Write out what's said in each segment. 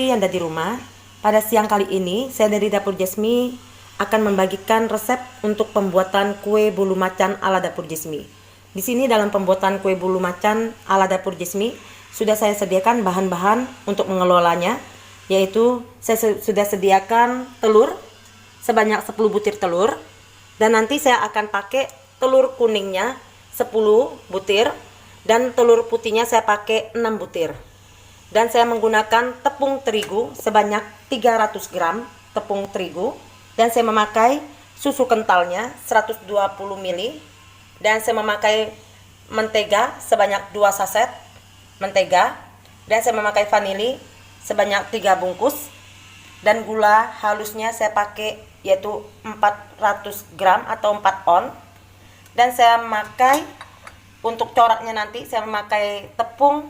Putri yang ada di rumah. Pada siang kali ini, saya dari Dapur Jasmi akan membagikan resep untuk pembuatan kue bolu macan ala Dapur Jasmi. Di sini dalam pembuatan kue bolu macan ala Dapur Jasmi, sudah saya sediakan bahan-bahan untuk mengelolanya, yaitu saya sudah sediakan telur sebanyak 10 butir telur, dan nanti saya akan pakai telur kuningnya 10 butir dan telur putihnya saya pakai 6 butir. Dan saya menggunakan tepung terigu sebanyak 300 gram tepung terigu, dan saya memakai susu kentalnya 120 ml, dan saya memakai mentega sebanyak 2 saset mentega, dan saya memakai vanili sebanyak 3 bungkus, dan gula halusnya saya pakai yaitu 400 gram atau 4 on. Dan saya memakai untuk coraknya nanti saya memakai tepung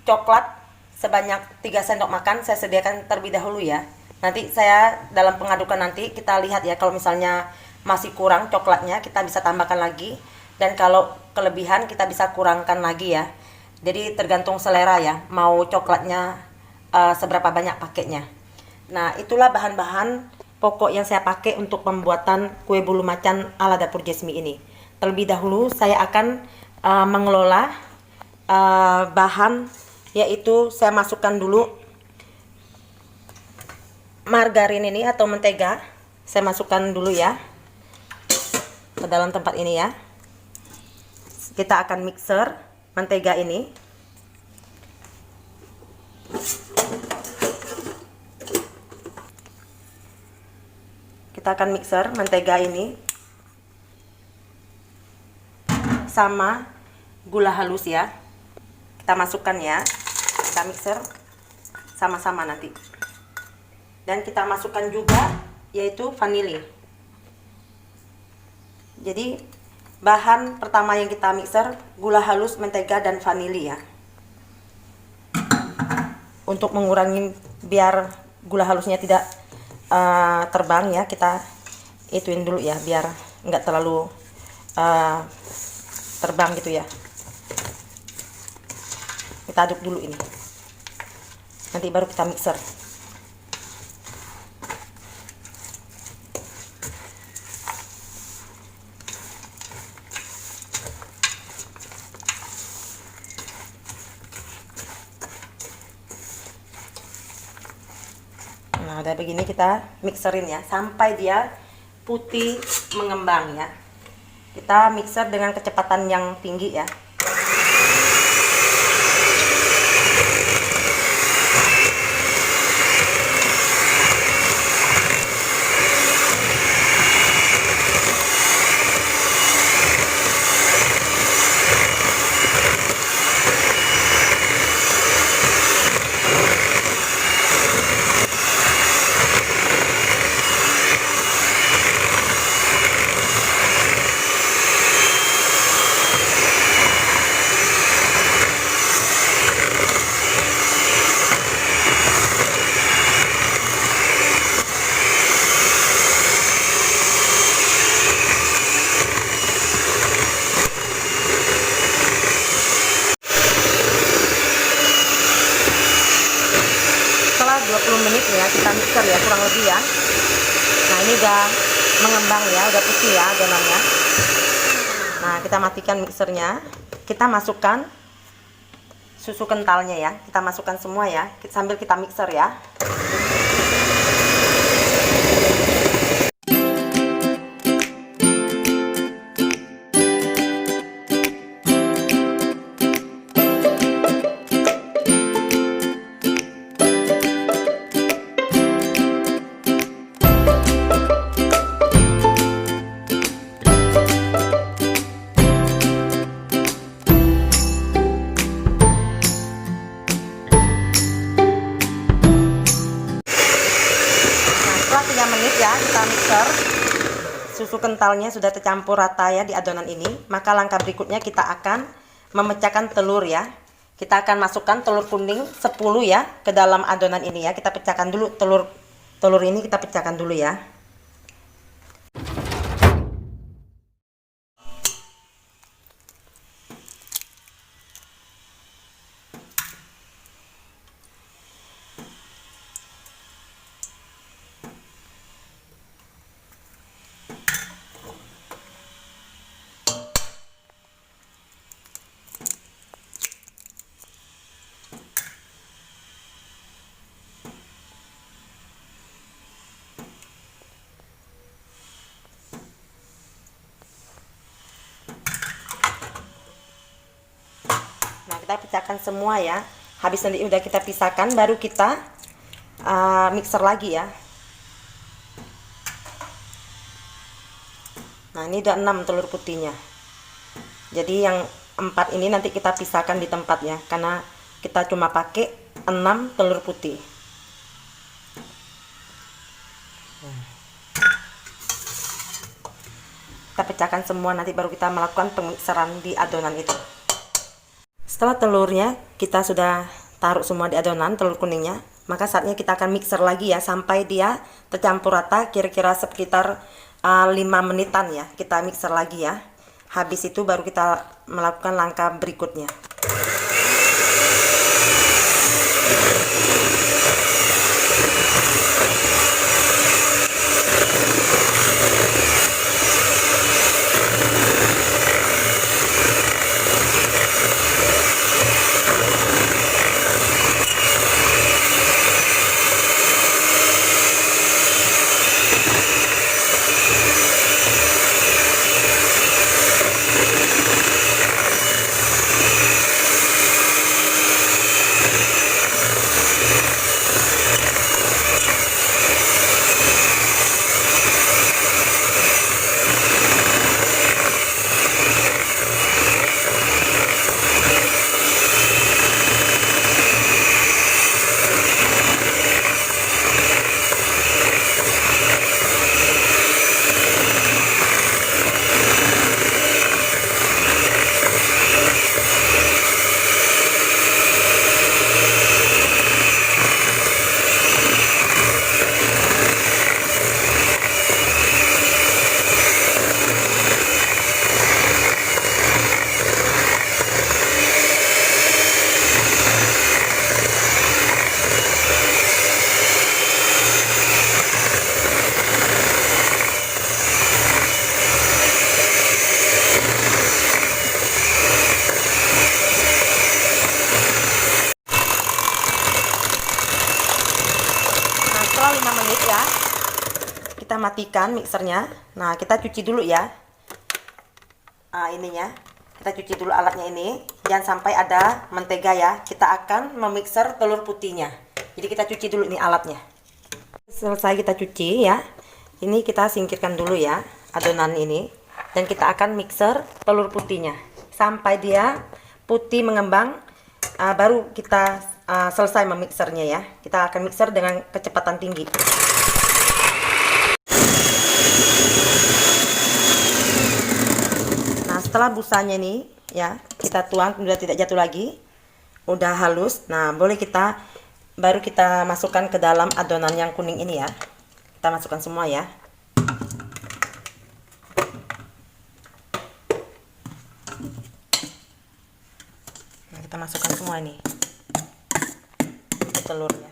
coklat sebanyak 3 sendok makan. Saya sediakan terlebih dahulu ya. Nanti saya dalam pengadukan nanti kita lihat ya, kalau misalnya masih kurang coklatnya kita bisa tambahkan lagi, dan kalau kelebihan kita bisa kurangkan lagi ya. Jadi tergantung selera ya, mau coklatnya seberapa banyak pakainya. Nah, itulah bahan-bahan pokok yang saya pakai untuk pembuatan kue bolu macan ala Dapur Jasmi ini. Terlebih dahulu saya akan mengelola bahan, yaitu saya masukkan dulu margarin ini atau mentega. Saya masukkan dulu ya ke dalam tempat ini ya. Kita akan mixer mentega ini. Kita akan mixer mentega ini sama gula halus ya. Kita masukkan ya. Kita mixer sama-sama nanti. Dan kita masukkan juga yaitu vanili. Jadi bahan pertama yang kita mixer gula halus, mentega, dan vanili ya. Untuk mengurangi biar gula halusnya tidak terbang ya, kita ituin dulu ya biar nggak terlalu terbang gitu ya. Kita aduk dulu ini, nanti baru kita mixer. Nah, udah begini kita mixerin ya sampai dia putih mengembang ya. Kita mixer dengan kecepatan yang tinggi ya. Setelah 20 menit ya kita mixer ya, kurang lebih ya. Nah, ini udah mengembang ya, udah putih ya adonannya. Nah, kita matikan mixernya. Kita masukkan susu kentalnya ya. Kita masukkan semua ya, sambil kita mixer ya. Ya, kita mixer. Susu kentalnya sudah tercampur rata ya di adonan ini. Maka langkah berikutnya kita akan memecahkan telur ya. Kita akan masukkan telur kuning 10 ya ke dalam adonan ini ya. Kita pecahkan dulu telur ini, kita pecahkan dulu ya. kita pecahkan semua ya. Habis nanti udah kita pisahkan, baru kita mixer lagi ya. Nah ini udah 6 telur putihnya. Jadi yang 4 ini nanti kita pisahkan di tempat ya, karena kita cuma pakai 6 telur putih. Kita pecahkan semua, nanti baru kita melakukan pemikseran di adonan itu. Setelah telurnya kita sudah taruh semua di adonan, telur kuningnya, maka saatnya kita akan mixer lagi ya, sampai dia tercampur rata, kira-kira sekitar 5 menitan ya. Kita mixer lagi ya. Habis itu baru kita melakukan langkah berikutnya. Setelah 5 menit ya, kita matikan mixernya. Nah kita cuci dulu ya, ininya kita cuci dulu alatnya ini, jangan sampai ada mentega ya. Kita akan memixer telur putihnya, jadi kita cuci dulu ini alatnya. Selesai kita cuci ya, ini kita singkirkan dulu ya adonan ini, dan kita akan mixer telur putihnya sampai dia putih mengembang. Baru kita selesai memixernya ya. Kita akan mixer dengan kecepatan tinggi. Nah setelah busanya ini ya, kita tuang, sudah tidak jatuh lagi, udah halus. Nah baru kita masukkan ke dalam adonan yang kuning ini ya. Kita masukkan semua ya. Nah, kita masukkan semua ini telurnya.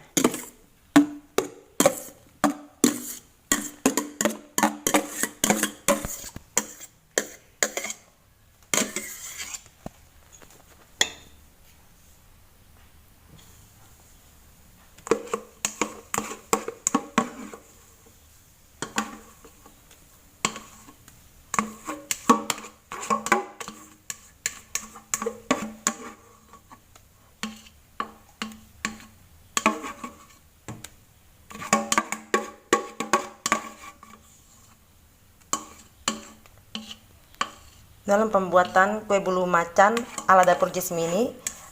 Dalam pembuatan kue bolu macan ala dapur Jasmine ini,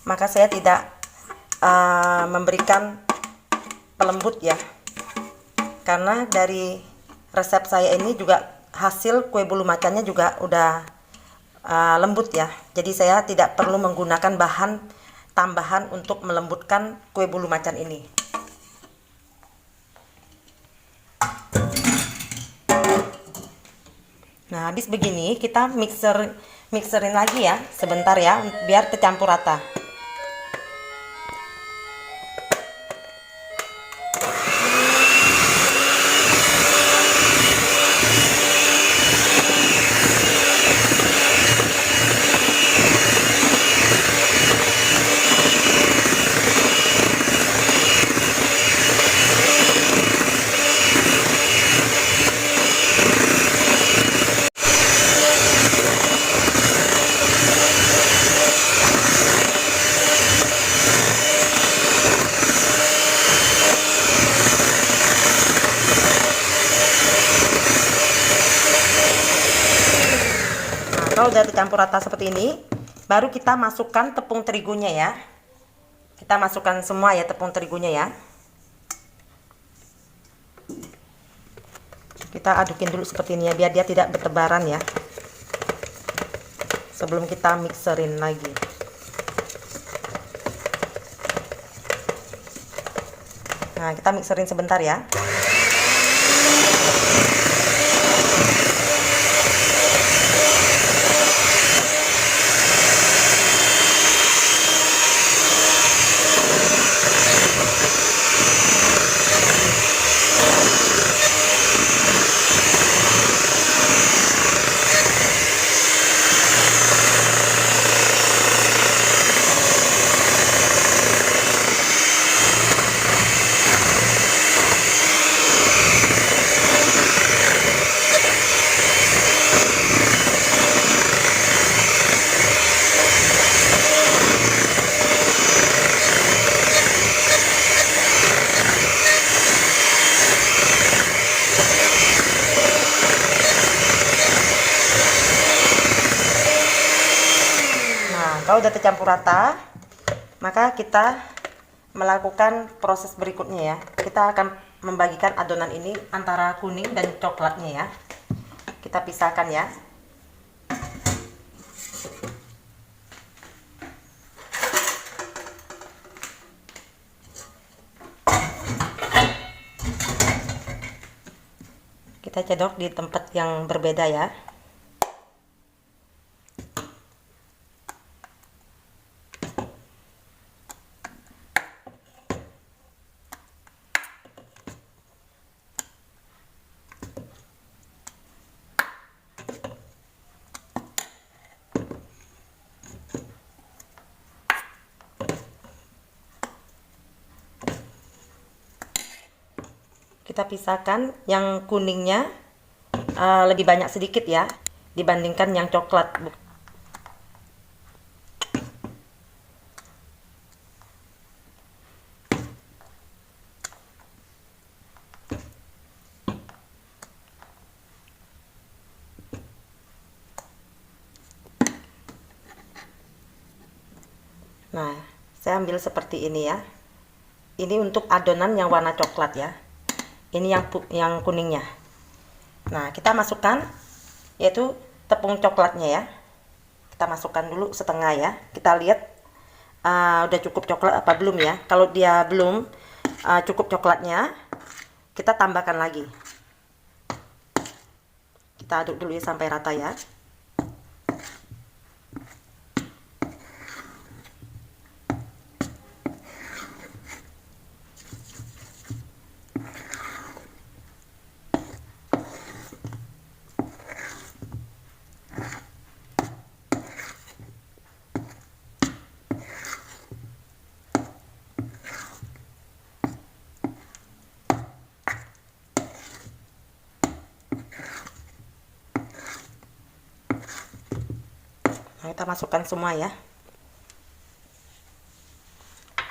maka saya tidak memberikan pelembut ya, karena dari resep saya ini juga hasil kue bolu macannya juga udah lembut ya. Jadi saya tidak perlu menggunakan bahan tambahan untuk melembutkan kue bolu macan ini. Nah habis begini kita mixerin lagi ya sebentar ya, biar tercampur rata. kalau udah tercampur rata seperti ini, baru kita masukkan tepung terigunya ya. Kita masukkan semua ya tepung terigunya ya. Kita adukin dulu seperti ini ya, biar dia tidak bertebaran ya, sebelum kita mixerin lagi. Nah, kita mixerin sebentar ya. Kalau udah tercampur rata, maka kita melakukan proses berikutnya ya. Kita akan membagikan adonan ini antara kuning dan coklatnya ya. Kita pisahkan ya. Kita cedok di tempat yang berbeda ya. Kita pisahkan yang kuningnya lebih banyak sedikit ya dibandingkan yang coklat. Nah, saya ambil seperti ini ya. Ini untuk adonan yang warna coklat ya. Ini yang kuningnya. Nah, kita masukkan yaitu tepung coklatnya ya. Kita masukkan dulu setengah ya. Kita lihat udah cukup coklat apa belum ya. Kalau dia belum cukup coklatnya, kita tambahkan lagi. Kita aduk dulu ya sampai rata ya. Nah, kita masukkan semua ya.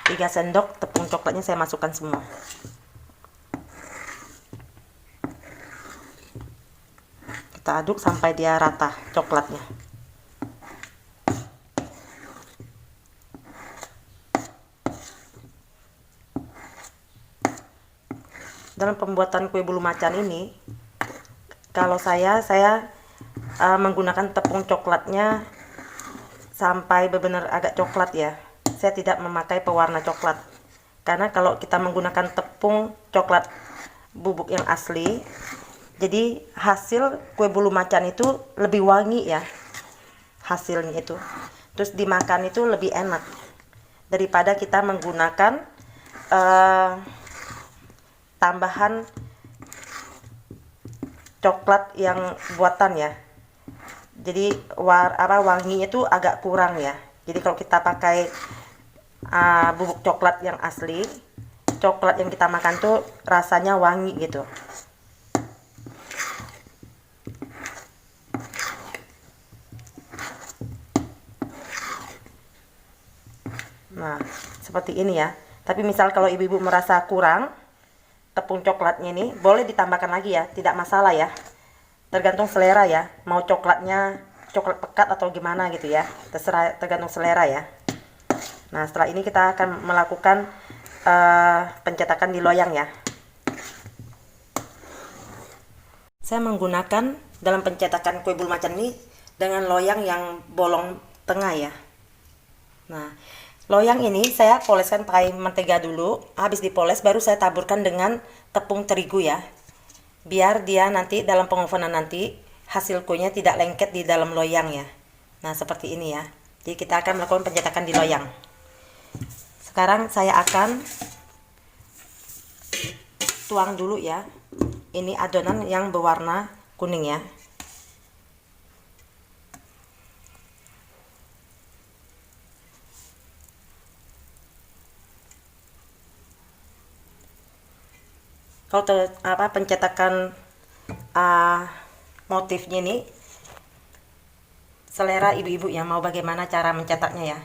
3 sendok tepung coklatnya saya masukkan semua. Kita aduk sampai dia rata coklatnya. Dalam pembuatan kue bulu macan ini, kalau saya menggunakan tepung coklatnya sampai benar-benar agak coklat ya. Saya tidak memakai pewarna coklat, karena kalau kita menggunakan tepung coklat bubuk yang asli, jadi hasil kue bulu macan itu lebih wangi ya hasilnya itu. Terus dimakan itu lebih enak daripada kita menggunakan tambahan coklat yang buatan ya. Jadi wanginya itu agak kurang ya. Jadi kalau kita pakai bubuk coklat yang asli, coklat yang kita makan tuh rasanya wangi gitu. Nah, seperti ini ya. Tapi misal kalau ibu-ibu merasa kurang tepung coklatnya ini, boleh ditambahkan lagi ya, tidak masalah ya. Tergantung selera ya, mau coklatnya coklat pekat atau gimana gitu ya, terserah, tergantung selera ya. Nah setelah ini kita akan melakukan pencetakan di loyang ya. Saya menggunakan dalam pencetakan kue bulu macan ini dengan loyang yang bolong tengah ya. Nah loyang ini saya poleskan pakai mentega dulu. Habis dipoles baru saya taburkan dengan tepung terigu ya, biar dia nanti dalam pengovenan nanti hasil kuenya tidak lengket di dalam loyang ya. Nah seperti ini ya. Jadi kita akan melakukan pencetakan di loyang. Sekarang saya akan tuang dulu ya. Ini adonan yang berwarna kuning ya. Kalau pencetakan motifnya ini selera ibu-ibu yang mau bagaimana cara mencetaknya ya.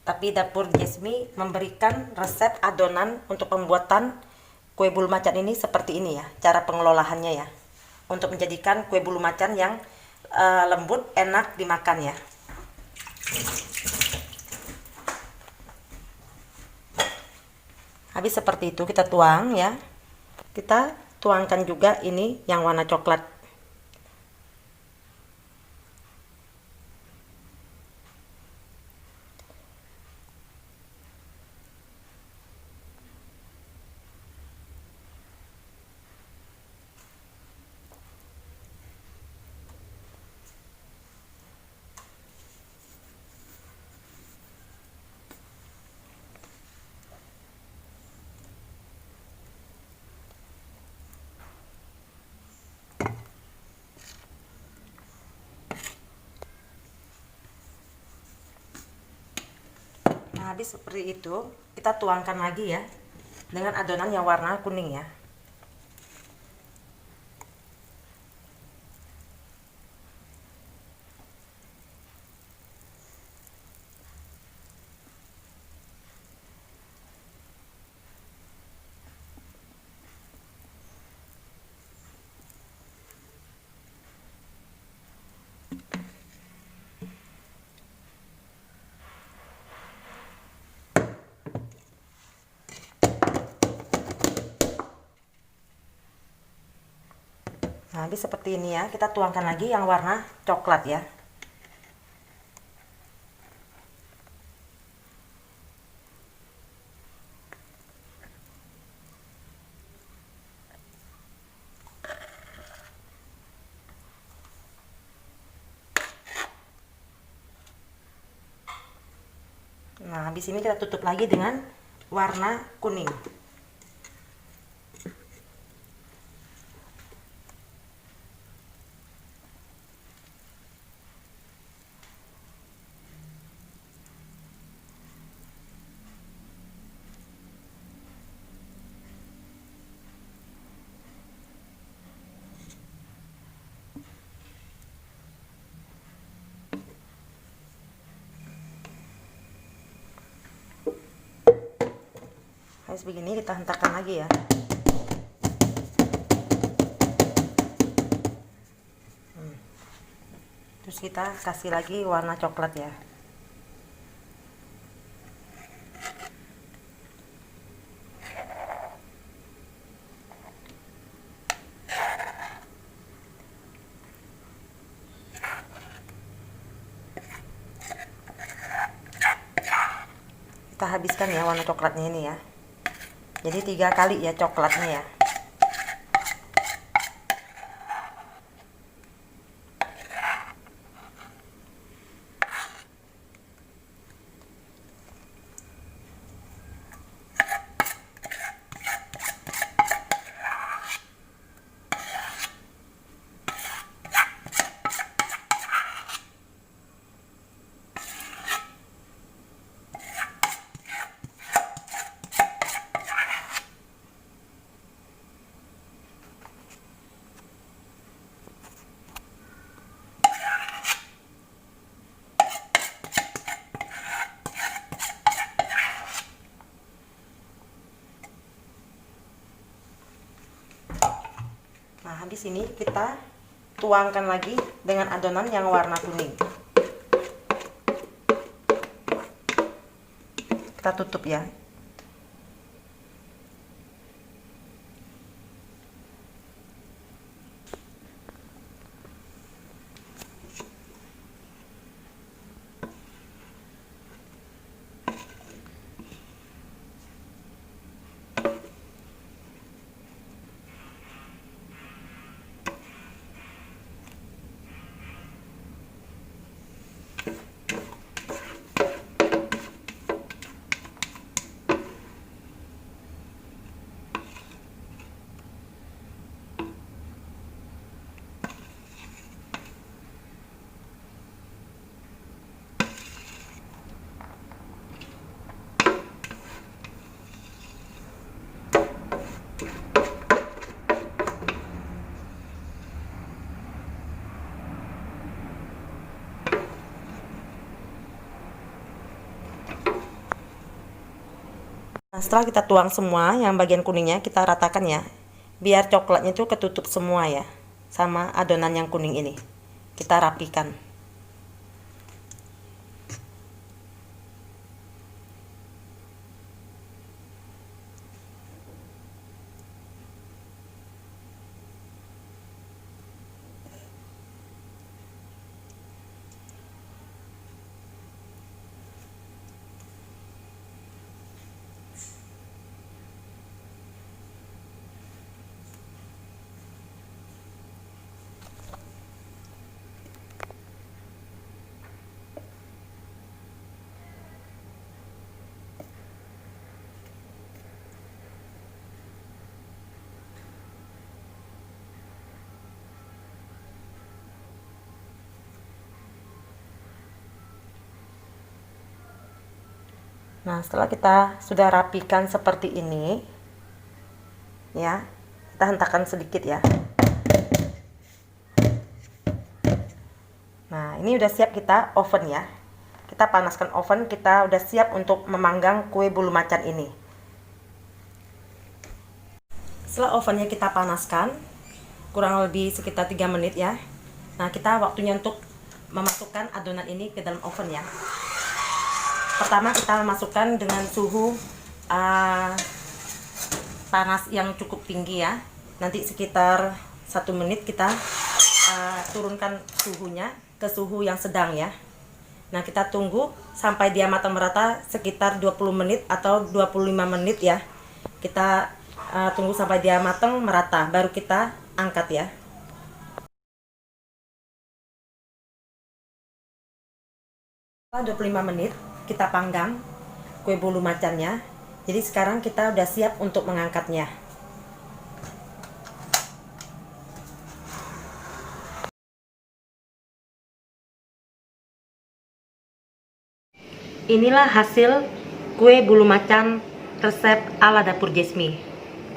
Tapi dapur Jasmine memberikan resep adonan untuk pembuatan kue bulu macan ini seperti ini ya, cara pengelolaannya ya, untuk menjadikan kue bulu macan yang lembut, enak dimakan ya. Habis seperti itu kita tuang ya. Kita tuangkan juga ini yang warna coklat. Nah, habis seperti itu, kita tuangkan lagi ya dengan adonan yang warna kuning ya. Nah, habis seperti ini ya, kita tuangkan lagi yang warna coklat ya. Nah, habis ini kita tutup lagi dengan warna kuning. Habis begini kita hentakkan lagi ya. Terus kita kasih lagi warna coklat ya. Kita habiskan ya warna coklatnya ini ya. Jadi 3 kali ya coklatnya ya. Nah, habis ini kita tuangkan lagi dengan adonan yang warna kuning. Kita tutup ya. Nah, setelah kita tuang semua, yang bagian kuningnya kita ratakan ya, biar coklatnya itu ketutup semua ya, sama adonan yang kuning ini. Kita rapikan. Nah, setelah kita sudah rapikan seperti ini, ya, kita hentakan sedikit ya. Nah, ini udah siap kita oven ya. Kita panaskan oven, kita udah siap untuk memanggang kue bulu macan ini. Setelah ovennya kita panaskan, kurang lebih sekitar 3 menit ya. Nah, kita waktunya untuk memasukkan adonan ini ke dalam oven ya. Pertama kita masukkan dengan suhu panas yang cukup tinggi ya. Nanti sekitar 1 menit kita turunkan suhunya ke suhu yang sedang ya. Nah, kita tunggu sampai dia matang merata sekitar 20 menit atau 25 menit ya. Kita tunggu sampai dia matang merata, baru kita angkat ya. Setelah 25 menit kita panggang kue bulu macannya. Jadi sekarang kita udah siap untuk mengangkatnya. Inilah hasil kue bulu macan resep ala dapur Jesmi.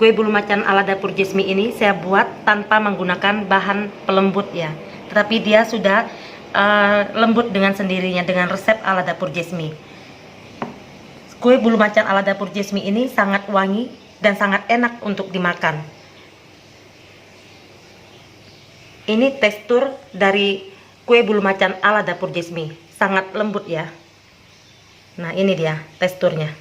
Kue bulu macan ala dapur Jesmi ini saya buat tanpa menggunakan bahan pelembut ya. Tetapi dia sudah lembut dengan sendirinya dengan resep ala dapur Jesmi. Kue bulu macan ala dapur Jesmi ini sangat wangi dan sangat enak untuk dimakan. Ini tekstur dari kue bulu macan ala dapur Jesmi, sangat lembut ya. Nah, ini dia teksturnya.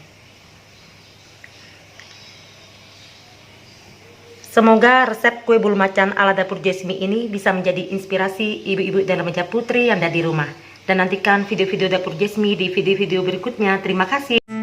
Semoga resep kue bulu macan ala dapur Jesmi ini bisa menjadi inspirasi ibu-ibu dan remaja putri yang ada di rumah. Dan nantikan video-video dapur Jesmi di video-video berikutnya. Terima kasih.